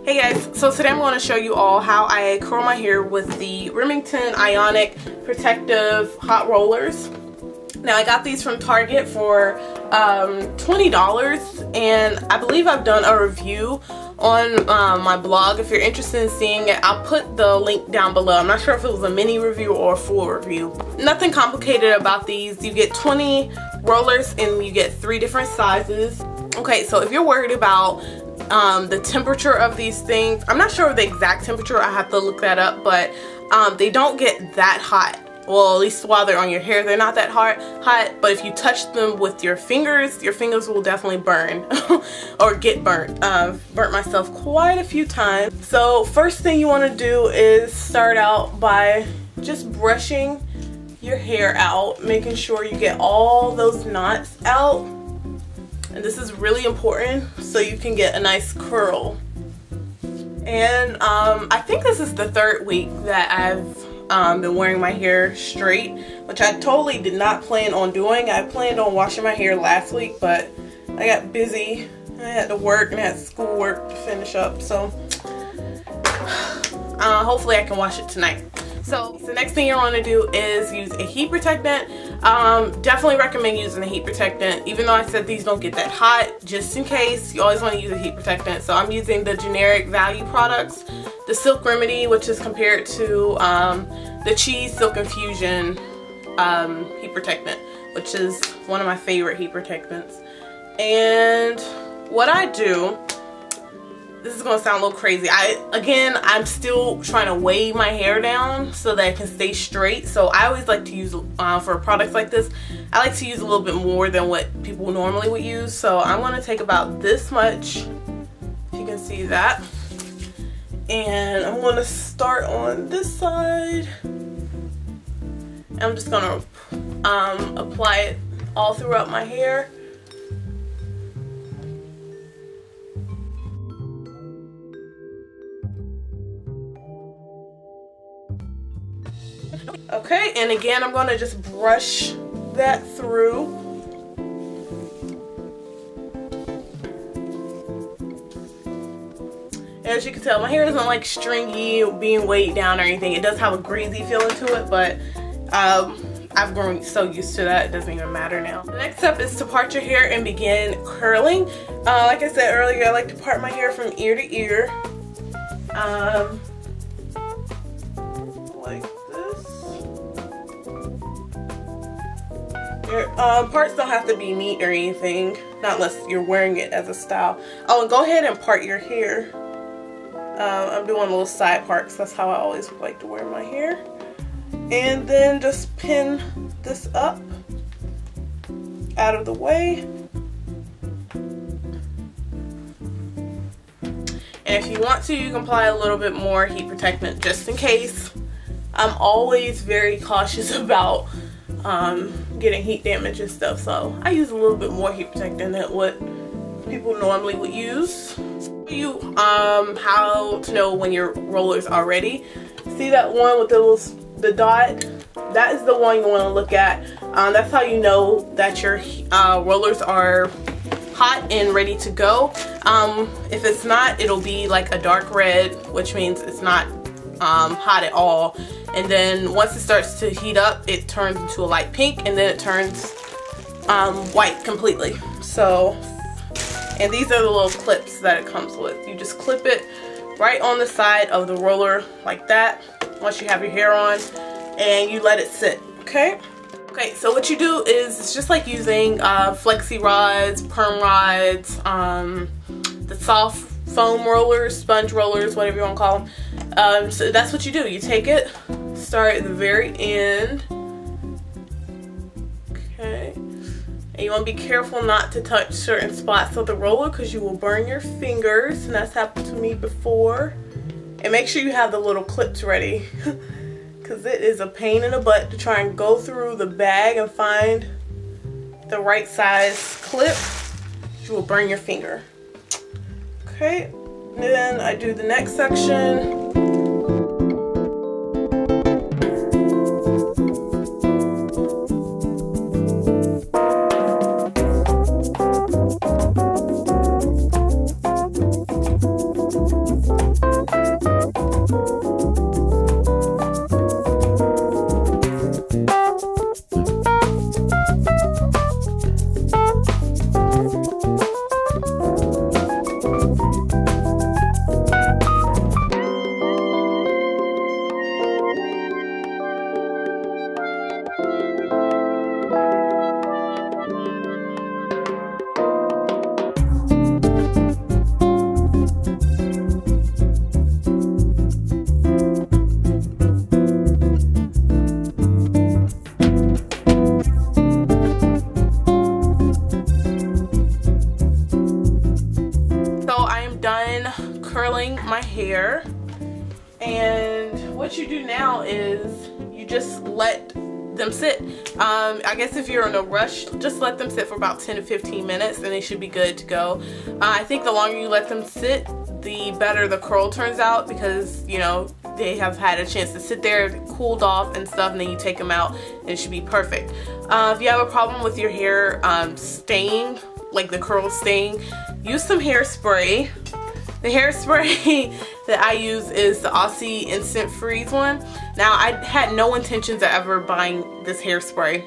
Hey guys, so today I'm going to show you all how I curl my hair with the Remington Ionic Protective Hot Rollers. Now I got these from Target for $20, and I believe I've done a review on my blog. If you're interested in seeing it, I'll put the link down below. I'm not sure if it was a mini review or a full review. Nothing complicated about these. You get 20 rollers and you get 3 different sizes. Okay, so if you're worried about the temperature of these things, I'm not sure of the exact temperature, I have to look that up, but they don't get that hot. Well, at least while they're on your hair, they're not that hot, but if you touch them with your fingers will definitely burn or get burnt. Burnt myself quite a few times. So first thing you want to do is start out by just brushing your hair out, making sure you get all those knots out. And this is really important so you can get a nice curl. And I think this is the 3rd week that I've been wearing my hair straight, which I totally did not plan on doing. I planned on washing my hair last week, but I got busy. I had to work and I had schoolwork to finish up, so hopefully I can wash it tonight. So the next thing you want to do is use a heat protectant. Definitely recommend using a heat protectant, even though I said these don't get that hot. Just in case, you always want to use a heat protectant. So I'm using the generic value products, the Silk Remedy, which is compared to the Cheese Silk Infusion heat protectant, which is one of my favorite heat protectants. And what I do, this is gonna sound a little crazy. I'm still trying to weigh my hair down so that it can stay straight. So I always like to use, for products like this, I like to use a little bit more than what people normally would use. So I'm gonna take about this much, if you can see that. And I'm gonna start on this side. I'm just gonna apply it all throughout my hair. Okay, and again, I'm going to just brush that through. As you can tell, my hair isn't like stringy, being weighed down or anything. It does have a greasy feeling to it, but I've grown so used to that, it doesn't even matter now. The next step is to part your hair and begin curling. Like I said earlier, I like to part my hair from ear to ear. Like this. Your parts don't have to be neat or anything, not unless you're wearing it as a style. Oh, and go ahead and part your hair. I'm doing little side parts. That's how I always like to wear my hair. And then just pin this up out of the way. And if you want to, you can apply a little bit more heat protectant just in case. I'm always very cautious about getting heat damage and stuff, so I use a little bit more heat protectant than what people normally would use. How to know when your rollers are ready. See that one with the dot? That is the one you want to look at. That's how you know that your rollers are hot and ready to go. If it's not, it'll be like a dark red, which means it's not hot at all. And then once it starts to heat up, it turns into a light pink, and then it turns white completely. So, and these are the little clips that it comes with. You just clip it right on the side of the roller like that once you have your hair on, and you let it sit. Okay, so what you do is, it's just like using flexi rods, perm rods, the soft foam rollers, sponge rollers, whatever you want to call them. So that's what you do. You take it, start at the very end. Okay, and you want to be careful not to touch certain spots of the roller because you will burn your fingers, and that's happened to me before. And make sure you have the little clips ready because it is a pain in the butt to try and go through the bag and find the right size clip. You will burn your finger. Okay, then I do the next section. curling my hair. And what you do now is you just let them sit. I guess if you're in a rush, just let them sit for about 10 to 15 minutes and they should be good to go. I think the longer you let them sit, the better the curl turns out, because you know they have had a chance to sit there, cooled off and stuff, and then you take them out and it should be perfect. If you have a problem with your hair staying, like the curls staying, use some hairspray. The hairspray that I use is the Aussie Instant Freeze one. Now, I had no intentions of ever buying this hairspray,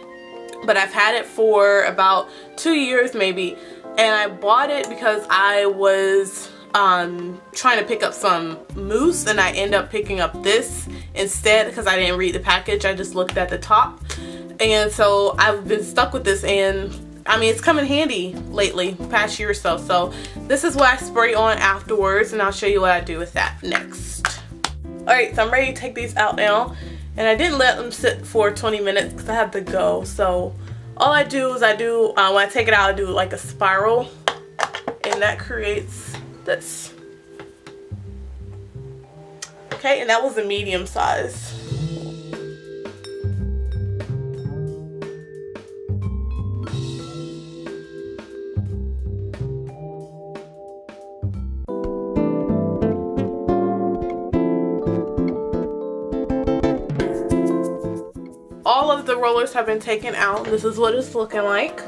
but I've had it for about 2 years maybe, and I bought it because I was trying to pick up some mousse, and I ended up picking up this instead because I didn't read the package. I just looked at the top, and so I've been stuck with this, and I mean, it's come in handy lately, past year or so. So this is what I spray on afterwards, and I'll show you what I do with that next. Alright, so I'm ready to take these out now, and I didn't let them sit for 20 minutes because I had to go. So all I do is when I take it out, I do like a spiral, and that creates this. Okay, and that was a medium size. All of the rollers have been taken out. This is what it's looking like.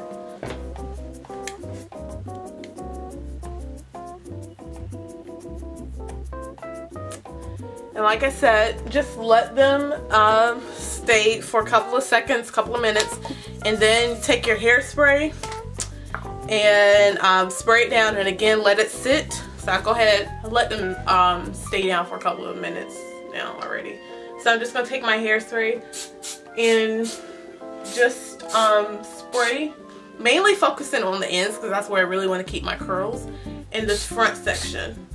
And like I said, just let them stay for a couple of seconds, couple of minutes, and then take your hairspray and spray it down, and again let it sit. So I go ahead and let them stay down for a couple of minutes now already. So I'm just gonna take my hairspray and just spray, mainly focusing on the ends because that's where I really want to keep my curls, in this front section.